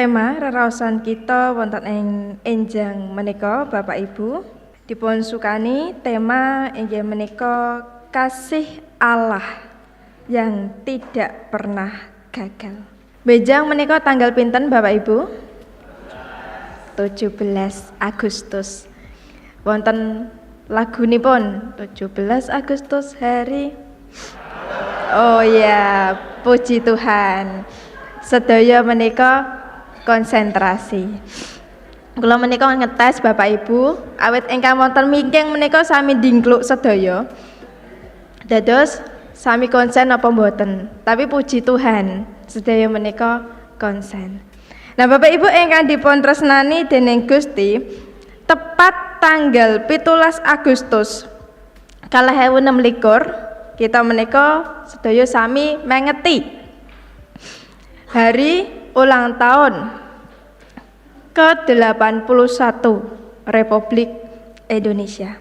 Tema reraosan kita wonten ing enjang menika Bapak Ibu dipun sukani tema inggih menika kasih Allah yang tidak pernah gagal. Benjang menika tanggal pinten Bapak Ibu? 17 Agustus. Wonten lagunipun 17 Agustus hari. Oh ya, puji Tuhan. Sedaya menika konsentrasi. Kula menika ngetes Bapak Ibu, awit ingkang wonten mingking menika sami dingkluk sedaya. Dados sami konsen apa mboten? Tapi puji Tuhan, sedaya menika konsen. Nah, Bapak Ibu ingkang dipun tresnani dening Gusti, tepat tanggal 17 Agustus 2026 kita menika sedaya sami mengeti hari ulang tahun ke-81 Republik Indonesia.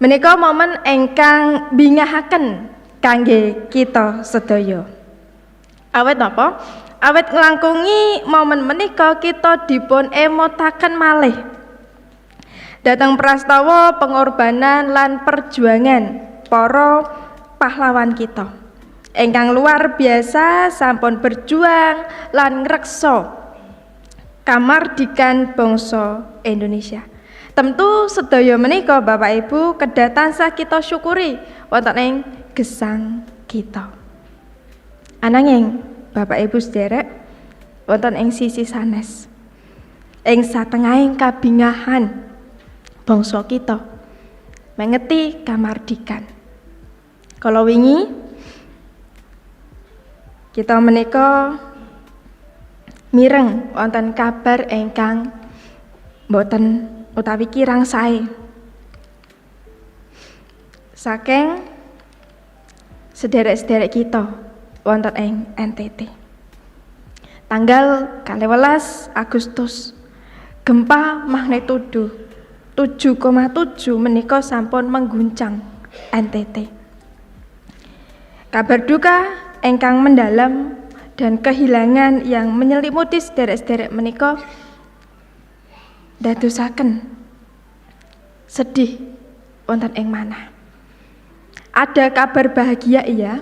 Menika momen ingkang bingahaken kangge kita sedaya. Awit napa? Awit nglangkungi momen menika kita dipun emotaken malih dhateng prastawa pengorbanan lan perjuangan para pahlawan kita ingkang luar biasa sampun berjuang lan ngreksa kamardikan bangsa Indonesia. Tentu sedaya menika Bapak Ibu kedah tansah kita syukuri wonten ing gesang kita. Ananging Bapak Ibu sederek wonten ing sisi sanes ing satengahing kabingahan bangsa kita mengeti kamardikan. Kala wingi kita menika mireng wonten kabar ingkang boten utawi kirang sae saking sederek-sederek kita wonten ing NTT. Tanggal 12 Agustus gempa magnitudo 7,7 menika sampun mengguncang NTT. Kabar duka ingkang mendalam dan kehilangan yang menyelimuti sederek-sederek menika dadosaken sedih wonten ing manah. Ada kabar bahagia iya,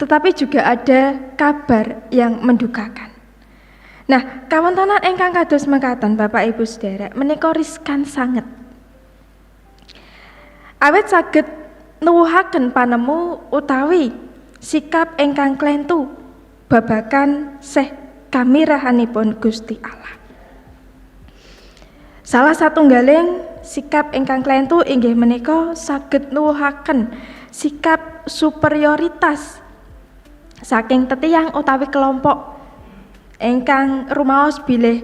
tetapi juga ada kabar yang mendukakan. Nah, kawontenan ingkang kados mekaten Bapak Ibu sederek menika riskan sanget. Awit saged nuwuhaken panemu utawi sikap ingkang klentu babagan seh kamirahanipun Gusti Allah. Salah satunggaling sikap ingkang klentu inggih menika saged nuwuhaken sikap superioritas saking tetiyang utawi kelompok ingkang rumaos bilih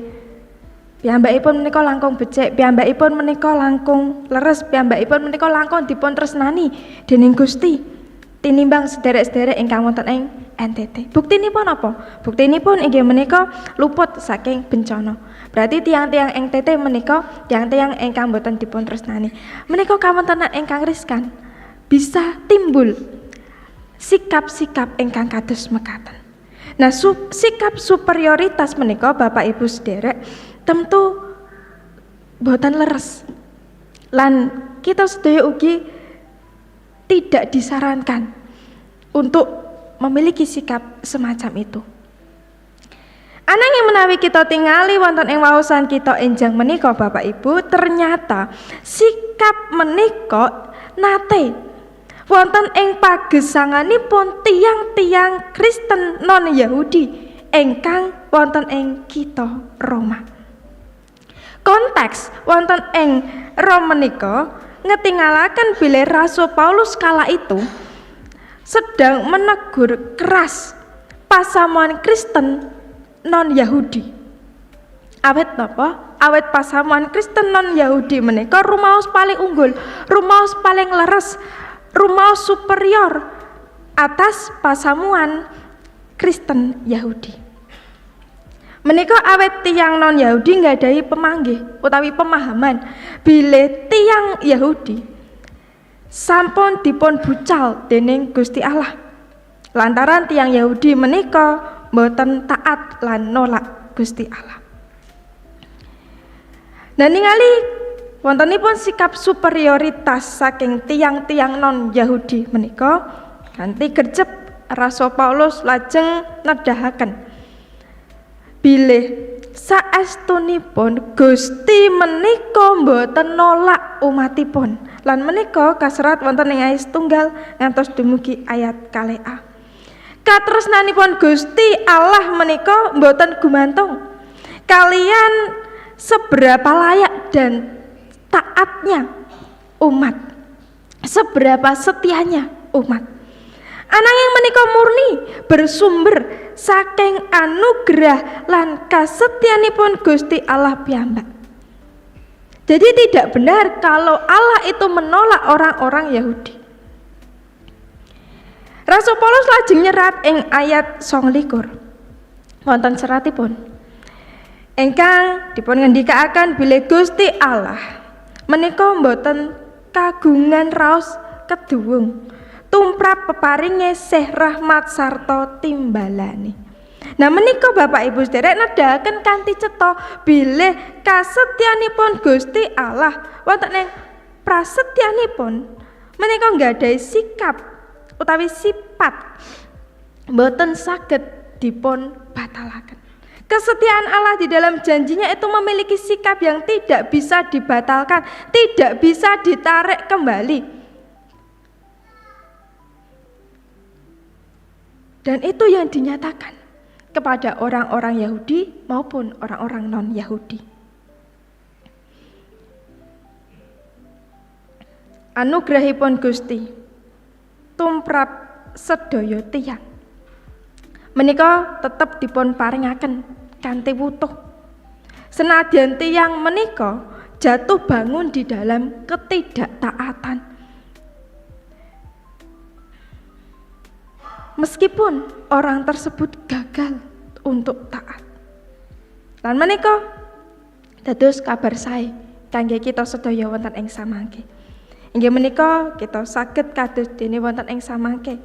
piyambakipun menika langkung becik, piyambakipun menika langkung leres, piyambakipun menika langkung dipun tresnani dening Gusti tinimbang sederek-sederek ingkang wonten ing NTT. Buktinipun apa? Buktinipun inggih menika luput saking bencana. Berarti tiang-tiang NTT menika tiang-tiang ingkang boten dipun tresnani. Menika kawontenan ingkang riskan bisa timbul sikap-sikap ingkang kados mekaten. Nah, sikap superioritas menika Bapak Ibu sederek tentu boten leres. Lan kita sedaya ugi tidak disarankan untuk memiliki sikap semacam itu. Ananging menawi kita tingali wonten ing waosan kita enjang menika Bapak Ibu, ternyata sikap menika nate wonten ing pagesanganipun tiang-tiang Kristen non Yahudi ingkang wonten ing kitha Roma. Konteks wonten ing Roma menika ngetingalaken bilih Rasul Paulus kala itu sedang menegur keras pasamuan Kristen non Yahudi. Awet napa? Awet pasamuan Kristen non Yahudi menika rumaos paling unggul, rumaos paling leres, rumaos superior atas pasamuan Kristen Yahudi. Menika awet tiyang non Yahudi nggadahi pemanggih utawi pemahaman bilih tiyang Yahudi sampun dipun bucal dening Gusti Allah. Lantaran tiyang Yahudi menika mboten taat lan nolak Gusti Allah. Nah ningali wontenipun sikap superioritas saking tiang-tiang non Yahudi menika kanthi gercep Rasul Paulus lajeng nedahaken bilih saestunipun Gusti menika mboten nolak umatipun lan menika kaserat wonten ing ayat 1 ngantos dumugi ayat 2a. Katresnanipun Gusti Allah menika mboten gumantung kalian seberapa layak dan taatnya umat, seberapa setianya umat. Ananging menika murni bersumber saking anugerah lan kasetyanipun Gusti Allah piyambak. Jadi tidak benar kalau Allah itu menolak orang-orang Yahudi. Rasul Paulus lajeng nyerat ing ayat 29 wonten seratipun ingkang dipun ngendikaaken bilih Gusti Allah menika mboten kagungan raos keduwung tumrap peparinge sih rahmat sarta timbalane. Nah menika Bapak Ibu sederek nedahaken kanthi cetha bilih kasetyanipun Gusti Allah wonten ing prasetyanipun menika nggadahi sikap utawi sifat mboten saged dipun batalaken. Kesetiaan Allah di dalam janjinya itu memiliki sikap yang tidak bisa dibatalkan, tidak bisa ditarik kembali. Dan itu yang dinyatakan kepada orang-orang Yahudi maupun orang-orang non-Yahudi. Anugerahipun Gusti tumrap sedaya tiyang menika tetep dipun paringaken kanthi wutuh. Senadyan tiyang menika jatuh bangun di dalam ketidaktaatan. Meskipun orang tersebut gagal untuk taat. Lan menika dados kabar sae kangge kita sedaya wonten ing samangke. Inggih menika kita saged kados dene wonten ing samangke.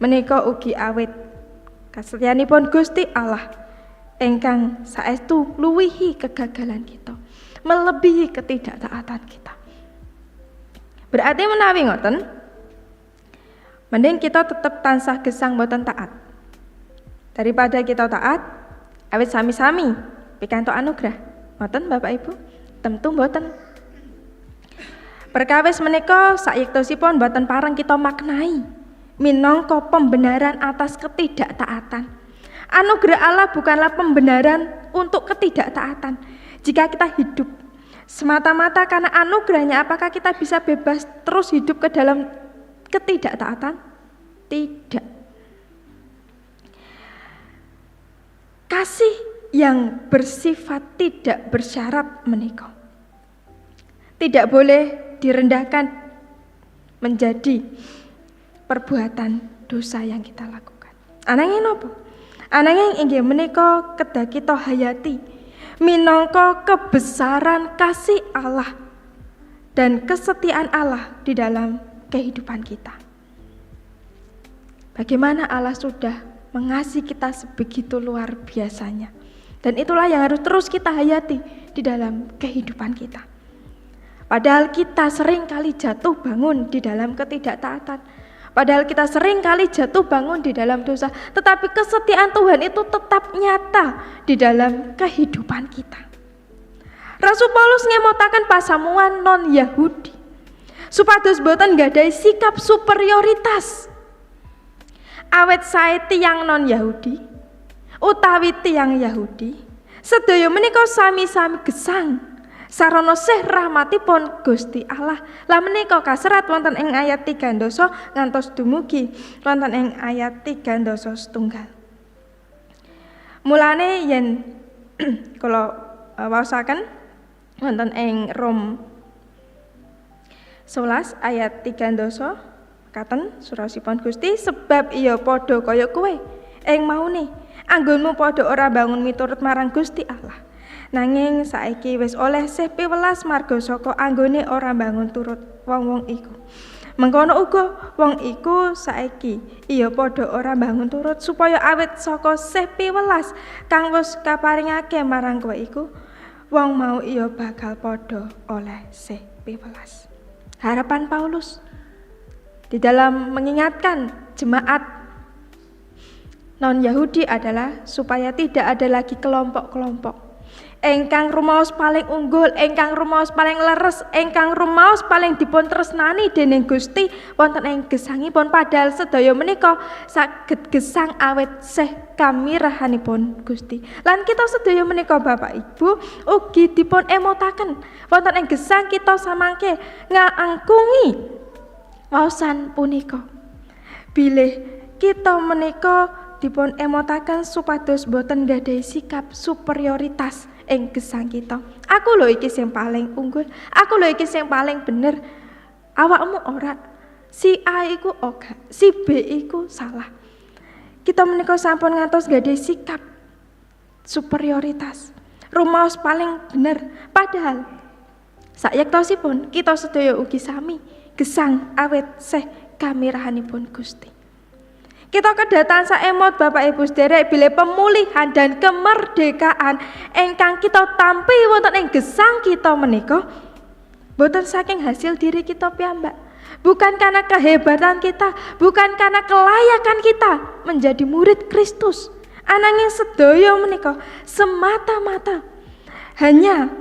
Menika ugi awit kasetyanipun Gusti Allah ingkang saestu luwihi kegagalan kita, melebihi ketidaktaatan kita. Berarti menawi ngoten, mending kita tetap tansah gesang boten taat. Daripada kita taat, awit sami-sami pikantuk anugerah. Ngoten Bapak Ibu? Tentu boten. Perkawis menika sayektosipun boten pareng kita maknai minangka pembenaran atas ketidaktaatan. Anugerah Allah bukanlah pembenaran untuk ketidaktaatan. Jika kita hidup semata-mata karena anugerahnya, apakah kita bisa bebas terus hidup ke dalam ketidaktaatan? Tidak. Kasih yang bersifat tidak bersyarat menika tidak boleh direndahkan menjadi perbuatan dosa yang kita lakukan. Ananging napa? Ananging inggih menika kedah kita hayati minangka kebesaran kasih Allah dan kesetiaan Allah di dalam kehidupan kita. Bagaimana Allah sudah mengasihi kita sebegitu luar biasanya. Dan itulah yang harus terus kita hayati di dalam kehidupan kita. Padahal kita sering kali jatuh bangun di dalam ketidaktaatan. Padahal kita sering kali jatuh bangun di dalam dosa. Tetapi kesetiaan Tuhan itu tetap nyata di dalam kehidupan kita. Rasul Paulus ngemotaken pasamuan non-Yahudi supados boten nggadahi sikap superioritas. Awet sae tiyang non-Yahudi utawi tiyang Yahudi sedaya menika sami-sami gesang sarana sih rahmatipun Gusti Allah. Lah menika kaserat wonten ing ayat 3 ngantos dumugi wonten ing ayat 3 setunggal. Mulane yen kula waosaken wonten ing Rom 11 ayat 3 katen surasipun Gusti, sebab iya padha kaya kowe ing maune anggonmu padha ora bangun miturut marang Gusti Allah. Nanging saiki wis oleh sih piwelas marga saka anggone ora bangun turut wong-wong iku. Mengkono uga wong iku saiki iya padha ora bangun turut supaya awit saka sih piwelas kang wis kaparingake marang kowe iku wong mau iya bakal padha oleh sih piwelas. Harapan Paulus di dalam mengingatkan jemaat non-Yahudi adalah supaya tidak ada lagi kelompok-kelompok engkang rumaos paling unggul, engkang rumaos paling leres, engkang rumaos paling dipun tresnani dening Gusti wonten ing gesangipun, padahal sedaya menika saged gesang awit sih kamirahanipun Gusti. Lan kita sedaya menika Bapak Ibu ugi dipun emotaken wonten ing gesang kita samangke ngangkungi waosan punika. Bilih kita menika dipun emotaken supados boten gadhahi sikap superioritas ing gesang kita. Aku lho iki sing paling unggul, aku lho iki sing paling bener. Awakmu ora. Si A iku ora, si B iku salah. Kita menika sampun ngantos gadhahi sikap superioritas. Rumaos paling bener. Padahal sayektosipun kita sedaya ugi sami gesang awit sih kamirahanipun Gusti. Kita kedatangan saemot Bapak Ibu sederek bilih pemulihan dan kemerdekaan engkang kita tampi wonten ing gesang kita menika boten saking hasil diri kita piyambak, bukan karena kehebatan kita, bukan karena kelayakan kita menjadi murid Kristus, ananging sedaya menika semata-mata hanya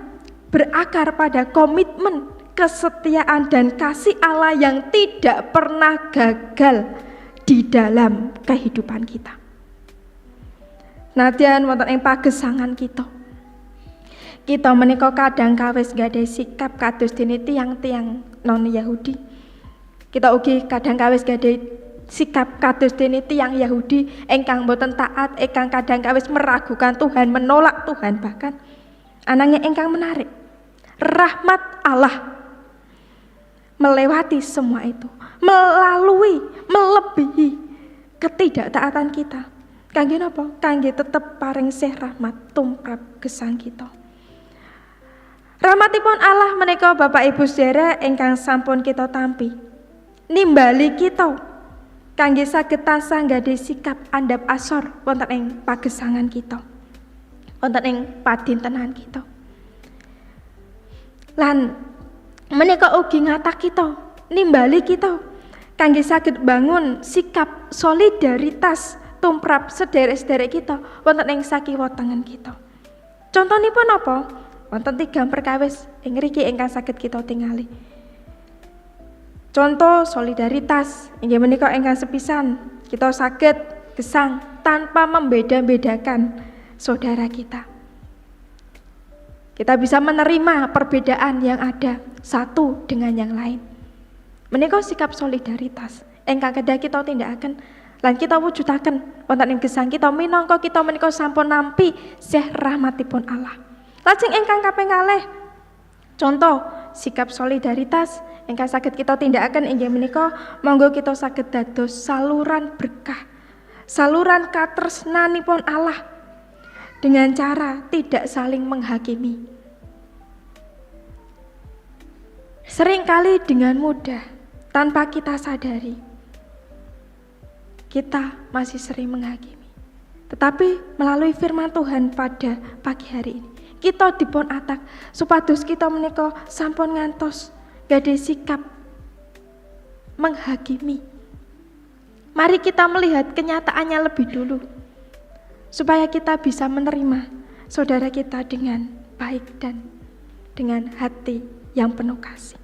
berakar pada komitmen, kesetiaan dan kasih Allah yang tidak pernah gagal di dalam kehidupan kita. Nadyan wonten ing pagesangan kita menika kadang kawis gadhahi sikap kados dene tiyang-tiyang non-Yahudi. Kita ugi kadang kawis gadhahi sikap kados dene tiyang Yahudi ingkang boten taat, ingkang kadang kawis meragukan Tuhan, menolak Tuhan bahkan. Ananging ingkang menarik, rahmat Allah melewati semua itu, melalui, melebihi ketidaktaatan kita. Kangge napa? Kangge tetep paring sih rahmat tumrap gesang kita. Rahmatipun Allah menika Bapak Ibu sedherek ingkang sampun kita tampi, nimbali kita kangge saged tansah gadhahi sikap andhap asor wonten ing pagesangan kita, wonten ing padintenan kita. Lan menika ugi ngatak kita, nimbali kita kangge saged bangun sikap solidaritas tumrap sederek-sederek kita wonten ing sakiwa tengen kita. Contonipun apa? Wonten 3 perkawis ing ngriki ingkang saged kita tingali. Contoh solidaritas inggih menika ingkang sepisan kita saged gesang tanpa membeda-bedakan saudara kita. Kita bisa menerima perbedaan yang ada satu dengan yang lain. Menika sikap solidaritas ingkang kedah kita tindakaken lan kita wujudaken wonten ing gesang kita minangka kita menika sampun nampi sih rahmatipun Allah. Lajeng ingkang kaping kalih contoh sikap solidaritas ingkang saged kita tindakaken inggih menika monggo kita saged dados saluran berkah, saluran katresnanipun Allah dengan cara tidak saling menghakimi. Seringkali dengan mudah, tanpa kita sadari, kita masih sering menghakimi. Tetapi melalui firman Tuhan pada pagi hari ini, kita dipun atak supados kita menika sampun ngantos gadhahi sikap menghakimi. Mari kita melihat kenyataannya lebih dulu, supaya kita bisa menerima saudara kita dengan baik dan dengan hati yang penuh kasih.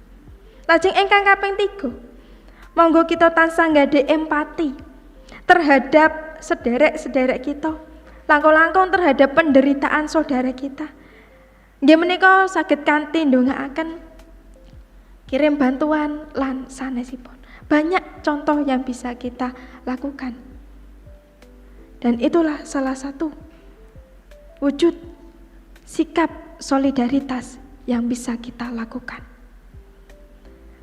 Lajeng ingkang kaping 3, monggo kita tansah gadhahi empati terhadap sederek-sederek kita, langkung-langkung terhadap penderitaan saudara kita. Nggih menika saged kanthi ndongaaken kirim bantuan lan sanesipun. Banyak contoh yang bisa kita lakukan. Dan itulah salah satu wujud sikap solidaritas yang bisa kita lakukan.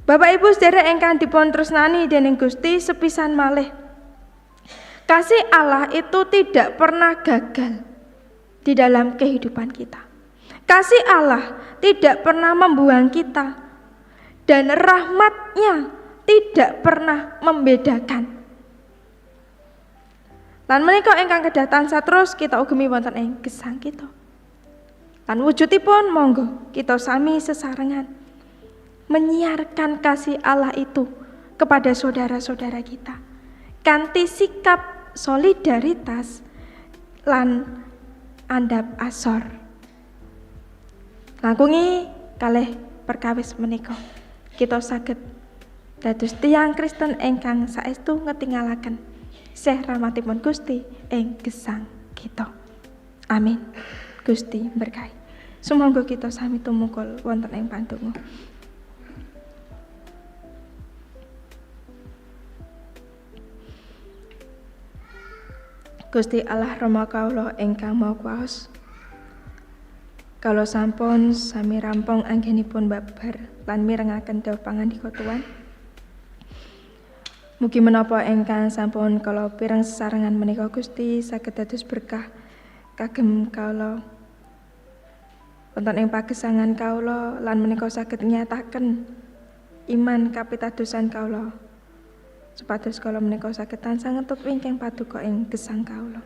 Bapak Ibu sedherek ingkang dipun tresnani dening Gusti, sepisan malih kasih Allah itu tidak pernah gagal di dalam kehidupan kita. Kasih Allah tidak pernah membuang kita dan rahmat-Nya tidak pernah membedakan. Lan menika ingkang kedah tansah terus kita ugemi wonten ing gesang kita. Lan wujudipun monggo kita sami sesarengan menyiarkan kasih Allah itu kepada saudara-saudara kita. Kanthi sikap solidaritas lan andhap asor. Langkungi kalih perkawis menika kita saged dados tiyang Kristen ingkang saestu ngetingalaken sih rahmatipun Gusti ing gesang kita. Amin. Gusti berkahi. Sumangga kita sami tumungkul wonten ing pandonga. Gusti Allah Rama kawula ingkang Maha Kuwasa, kala sampun sami rampung anggenipun babar lan mirengaken dawuh pangandika Tuhan. Mugi menapa ingkang sampun kala pireng sesarengan menika Gusti saged dados berkah kagem kawula wonten ing pagesangan kawula lan menika saged nyataken iman kapitadosan kawula supados kala menika saged tansah ngetup ingkang paduka ing gesang kawula.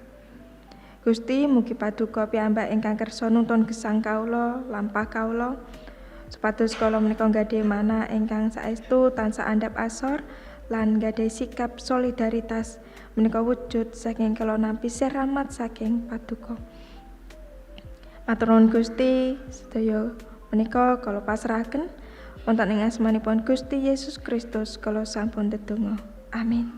Gusti mugi paduka piyambak ingkang kersa nuntun gesang kawula lampah kawula supados kala menika nggadahi manah ingkang saestu tansah andhap asor lan nggadahi sikap solidaritas menika wujud saking kala nampi sih rahmat saking paduka. Matur nuwun Gusti, sedaya menika kala pasrahaken wonten ing asmanipun Gusti Yesus Kristus kala sampun ndedonga. Amin.